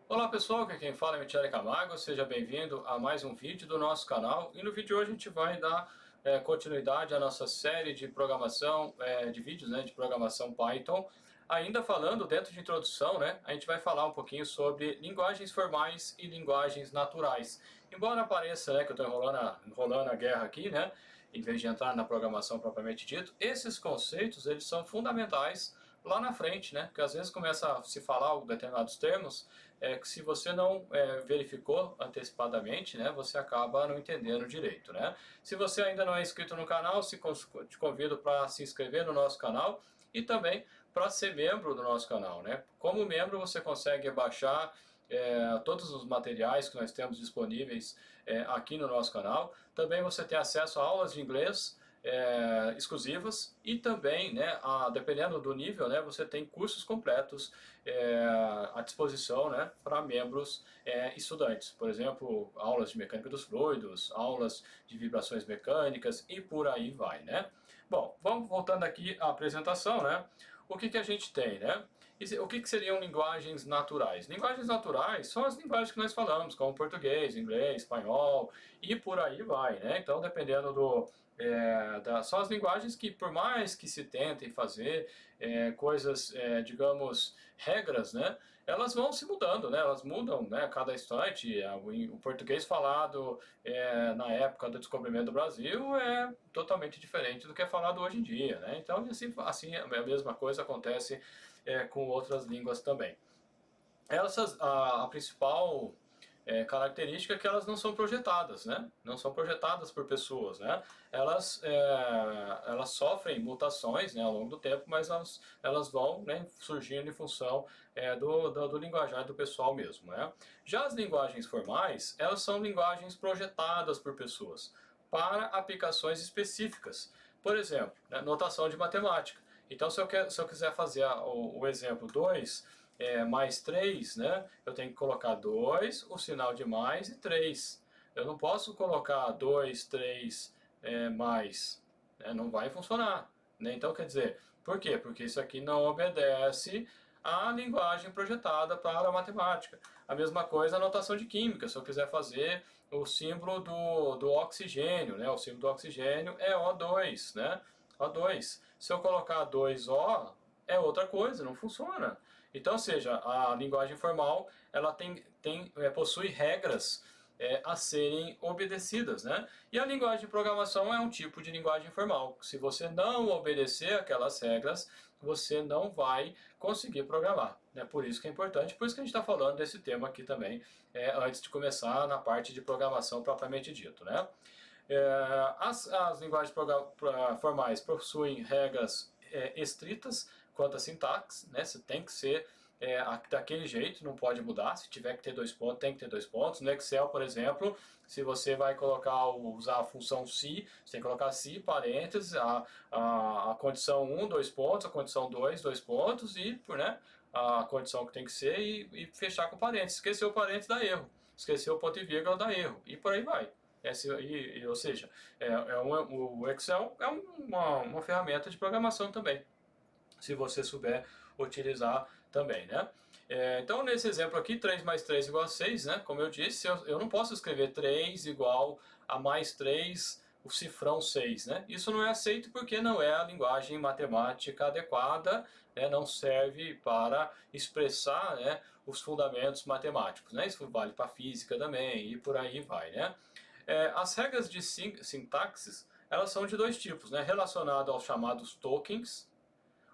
Olá pessoal, aqui quem fala é Michele Camargo, seja bem-vindo a mais um vídeo do nosso canal. E no vídeo de hoje a gente vai dar continuidade à nossa série de programação, de vídeos, né, de programação Python. Ainda falando dentro de introdução, né, a gente vai falar um pouquinho sobre linguagens formais e linguagens naturais. Embora pareça, né, que eu estou enrolando a guerra aqui, né, em vez de entrar na programação propriamente dito, esses conceitos eles são fundamentais lá na frente, né? Porque às vezes começa a se falar determinados termos que se você não verificou antecipadamente, né, você acaba não entendendo direito, né? Se você ainda não é inscrito no canal, te convido para se inscrever no nosso canal e também para ser membro do nosso canal, né? Como membro você consegue baixar todos os materiais que nós temos disponíveis aqui no nosso canal. Também você tem acesso a aulas de inglês exclusivas e também, né, dependendo do nível, né, você tem cursos completos à disposição, né, para membros estudantes. Por exemplo, aulas de mecânica dos fluidos, aulas de vibrações mecânicas e por aí vai, né? Bom, vamos voltando aqui à apresentação, né? O que a gente tem, né? O que seriam linguagens naturais? Linguagens naturais são as linguagens que nós falamos, como português, inglês, espanhol e por aí vai, né? Então, dependendo são as linguagens que, por mais que se tentem fazer coisas, digamos, regras, né? Elas vão se mudando, né? Elas mudam, né, a cada instante. O português falado na época do descobrimento do Brasil é totalmente diferente do que é falado hoje em dia, né? Então, assim a mesma coisa acontece com outras línguas também. A principal característica é que elas não são projetadas, né? Não são projetadas por pessoas, né? Elas sofrem mutações, né, ao longo do tempo, mas elas vão, né, surgindo em função do linguajar do pessoal mesmo, né? Já as linguagens formais, elas são linguagens projetadas por pessoas para aplicações específicas. Por exemplo, né, notação de matemática. Então, se eu quiser fazer o exemplo 2 mais 3, né, eu tenho que colocar 2, o sinal de mais e 3. Eu não posso colocar 2, 3 mais, né, não vai funcionar. Né? Então, quer dizer, por quê? Porque isso aqui não obedece à linguagem projetada para a matemática. A mesma coisa a notação de química. Se eu quiser fazer o símbolo do oxigênio, né, o símbolo do oxigênio é O2, né? O2. Se eu colocar 2O, é outra coisa, não funciona. Então, ou seja, a linguagem formal ela possui regras a serem obedecidas, né? E a linguagem de programação é um tipo de linguagem formal. Se você não obedecer aquelas regras, você não vai conseguir programar. Né? Por isso que é importante, por isso que a gente está falando desse tema aqui também, antes de começar na parte de programação propriamente dito, né? As linguagens formais possuem regras estritas quanto à sintaxe, né? Você tem que ser daquele jeito, não pode mudar. Se tiver que ter dois pontos, tem que ter dois pontos. No Excel, por exemplo, se você vai usar a função se, você tem que colocar se, parênteses, a condição 1, dois pontos, a condição 2, dois pontos, e né, a condição que tem que ser, e fechar com parênteses. Esqueceu o parênteses, dá erro. Esqueceu o ponto e vírgula, dá erro. E por aí vai. Ou seja, o Excel é uma ferramenta de programação também, se você souber utilizar também, né? Então, nesse exemplo aqui, 3 mais 3 igual a 6, né? Como eu disse, eu não posso escrever 3 igual a mais 3, o cifrão 6, né? Isso não é aceito porque não é a linguagem matemática adequada, né? Não serve para expressar, né, os fundamentos matemáticos, né? Isso vale para física também e por aí vai, né? As regras de sintaxes, elas são de dois tipos, né? Relacionado aos chamados tokens.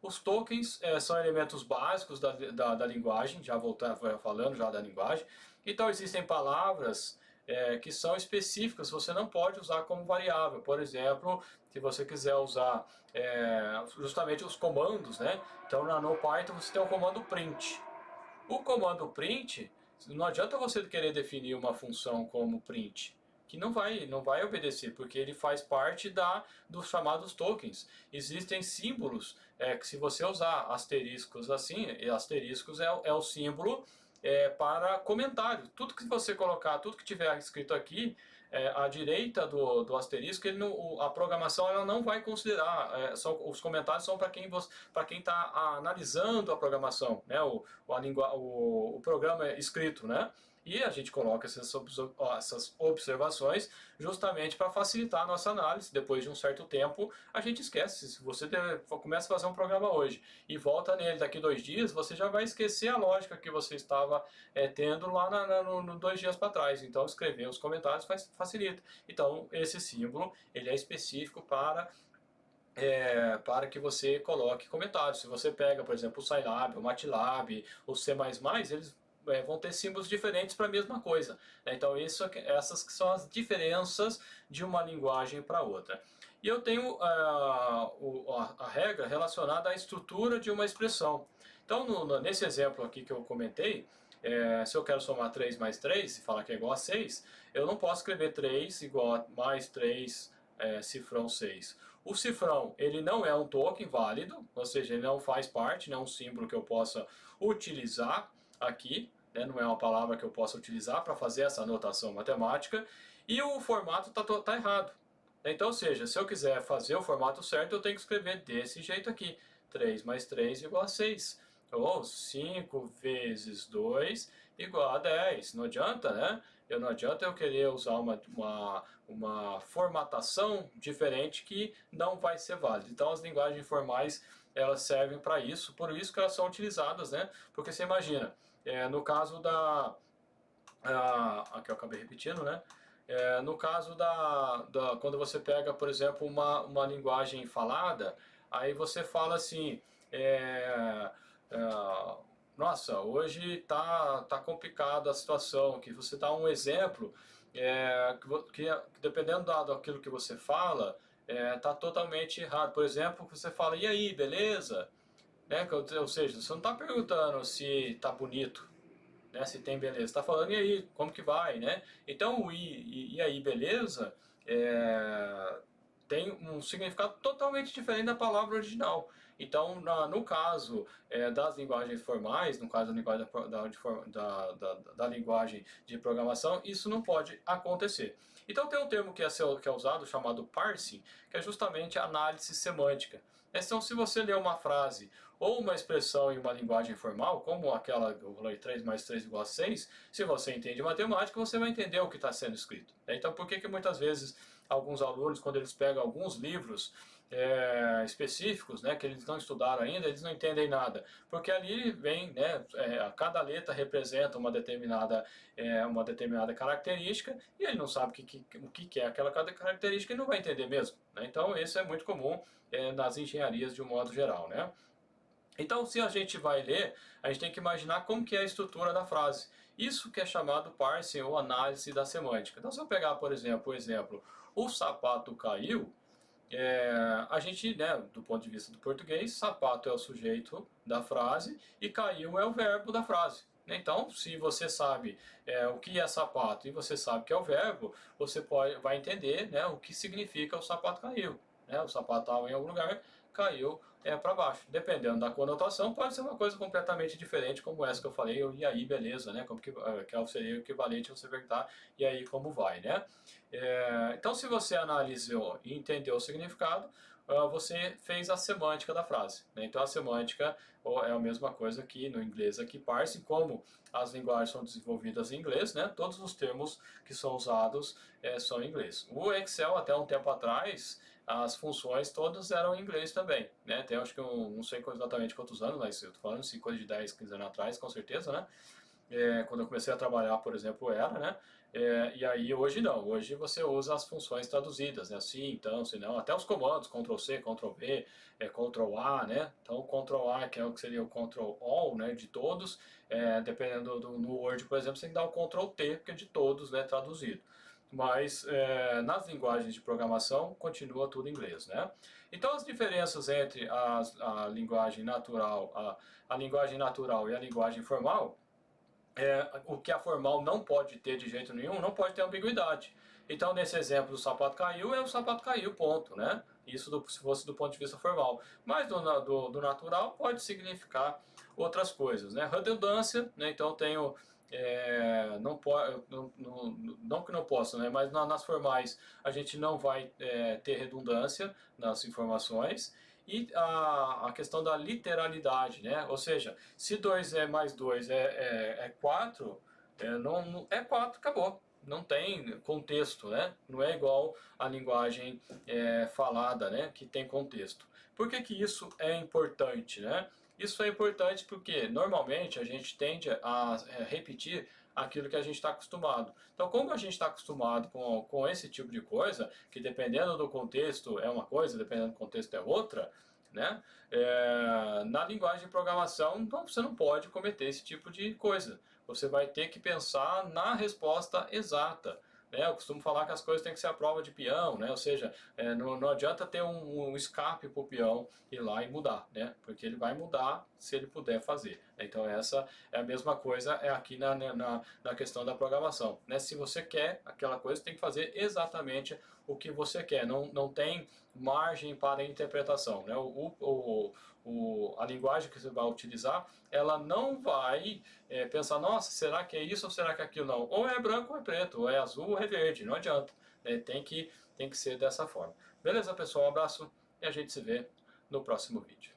Os tokens são elementos básicos da linguagem, já falando já da linguagem. Então existem palavras que são específicas, você não pode usar como variável. Por exemplo, se você quiser usar justamente os comandos, né? Então na NoPython você tem o comando print. O comando print, não adianta você querer definir uma função como print, que não vai obedecer, porque ele faz parte dos chamados tokens. Existem símbolos que se você usar asteriscos assim, e asteriscos é o símbolo para comentário. Tudo que você colocar, tudo que tiver escrito aqui, à direita do asterisco, ele não, a programação ela não vai considerar, os comentários são para quem está analisando a programação, né, o programa escrito, né? E a gente coloca essas observações justamente para facilitar a nossa análise. Depois de um certo tempo, a gente esquece. Se você começa a fazer um programa hoje e volta nele daqui 2 dias, você já vai esquecer a lógica que você estava tendo lá no 2 dias para trás. Então, escrever os comentários facilita. Então, esse símbolo ele é específico para que você coloque comentários. Se você pega, por exemplo, o Scilab, o MATLAB, o C++, eles vão ter símbolos diferentes para a mesma coisa. Né? Então, essas que são as diferenças de uma linguagem para outra. E eu tenho a regra relacionada à estrutura de uma expressão. Então, nesse exemplo aqui que eu comentei, se eu quero somar 3 mais 3 e falar que é igual a 6, eu não posso escrever 3 igual a mais 3 cifrão 6. O cifrão, ele não é um token válido, ou seja, ele não faz parte, não é um símbolo que eu possa utilizar aqui, né? Não é uma palavra que eu possa utilizar para fazer essa anotação matemática, e o formato tá errado. Então, ou seja, se eu quiser fazer o formato certo, eu tenho que escrever desse jeito aqui, 3 mais 3 igual a 6, ou 5 vezes 2 igual a 10. Não adianta, né? Não adianta eu querer usar uma formatação diferente que não vai ser válida. Então as linguagens formais elas servem para isso, por isso que elas são utilizadas, né? Porque você imagina, no caso aqui eu acabei repetindo, né? No caso quando você pega, por exemplo, uma linguagem falada, aí você fala assim, nossa, hoje tá complicada a situação, que você dá um exemplo, que dependendo daquilo que você fala, tá totalmente errado. Por exemplo, você fala, e aí, beleza? Né? Ou seja, você não está perguntando se tá bonito, né? Se tem beleza, está falando e aí, como que vai, né? Então o e aí, beleza, tem um significado totalmente diferente da palavra original. Então, no caso das linguagens formais, no caso da linguagem da linguagem de programação, isso não pode acontecer. Então tem um termo que é usado chamado parsing, que é justamente a análise semântica. Então, se você ler uma frase ou uma expressão em uma linguagem formal, como aquela que eu falei 3 mais 3 igual a 6, se você entende matemática, você vai entender o que está sendo escrito. Então, por que muitas vezes alguns alunos, quando eles pegam alguns livros específicos, né, que eles não estudaram ainda, eles não entendem nada? Porque ali vem, né, cada letra representa uma determinada característica e ele não sabe o que é aquela característica e não vai entender mesmo. Né? Então, isso é muito comum nas engenharias de um modo geral, né? Então, se a gente vai ler, a gente tem que imaginar como que é a estrutura da frase. Isso que é chamado parsing ou análise da semântica. Então, se eu pegar, por exemplo, o sapato caiu, a gente, né, do ponto de vista do português, sapato é o sujeito da frase e caiu é o verbo da frase. Então, se você sabe o que é sapato e você sabe que é o verbo, você vai entender, né, o que significa o sapato caiu. Né? O sapato estava em algum lugar, caiu para baixo. Dependendo da conotação, pode ser uma coisa completamente diferente, como essa que eu falei, e aí, beleza, né? Como que seria o equivalente a você perguntar, e aí, como vai, né? Então, se você analisou e entendeu o significado, você fez a semântica da frase. Né? Então, a semântica é a mesma coisa que no inglês aqui, parsing, como as linguagens são desenvolvidas em inglês, né? Todos os termos que são usados são em inglês. O Excel, até um tempo atrás, as funções todas eram em inglês também, né? Tem acho que não sei exatamente quantos anos, mas eu tô falando assim, coisa de 10, 15 anos atrás, com certeza, né? Quando eu comecei a trabalhar, por exemplo, era, né? E aí hoje não, hoje você usa as funções traduzidas, né? Sim, então, se não, até os comandos, Ctrl+C, Ctrl+V, Ctrl+A, né? Então o Ctrl+A, que é o que seria o Ctrl+All, né? De todos, dependendo no Word, por exemplo, você tem que dar o Ctrl+T, que é de todos, né? Traduzido. Mas nas linguagens de programação continua tudo em inglês, né? Então as diferenças entre a linguagem natural, a linguagem natural e a linguagem formal, o que a formal não pode ter de jeito nenhum, não pode ter ambiguidade. Então, nesse exemplo, o sapato caiu, o sapato caiu, ponto, né? Isso se fosse do ponto de vista formal. Mas do natural pode significar outras coisas, né? Redundância, né? Então, eu tenho não que não possa, né? Mas nas formais a gente não vai ter redundância nas informações. E a questão da literalidade, né? Ou seja, se 2 é mais 2 é 4, é 4, acabou. Não tem contexto, né? Não é igual a linguagem falada, né? Que tem contexto. Por que que isso é importante, né? Isso é importante porque normalmente a gente tende a repetir aquilo que a gente está acostumado. Então, como a gente está acostumado com esse tipo de coisa, que dependendo do contexto é uma coisa, dependendo do contexto é outra, né? Na linguagem de programação, então, você não pode cometer esse tipo de coisa. Você vai ter que pensar na resposta exata. Né? Eu costumo falar que as coisas têm que ser a prova de peão, né? Ou seja, não adianta ter um escape para o peão ir lá e mudar, né? Porque ele vai mudar se ele puder fazer. Então essa é a mesma coisa aqui na questão da programação. Né? Se você quer aquela coisa, tem que fazer exatamente o que você quer. Não tem margem para interpretação. Né? A linguagem que você vai utilizar, ela não vai pensar, nossa, será que é isso ou será que é aquilo? Não. Ou é branco ou é preto, ou é azul ou é verde, não adianta. Tem que ser dessa forma. Beleza, pessoal? Um abraço e a gente se vê no próximo vídeo.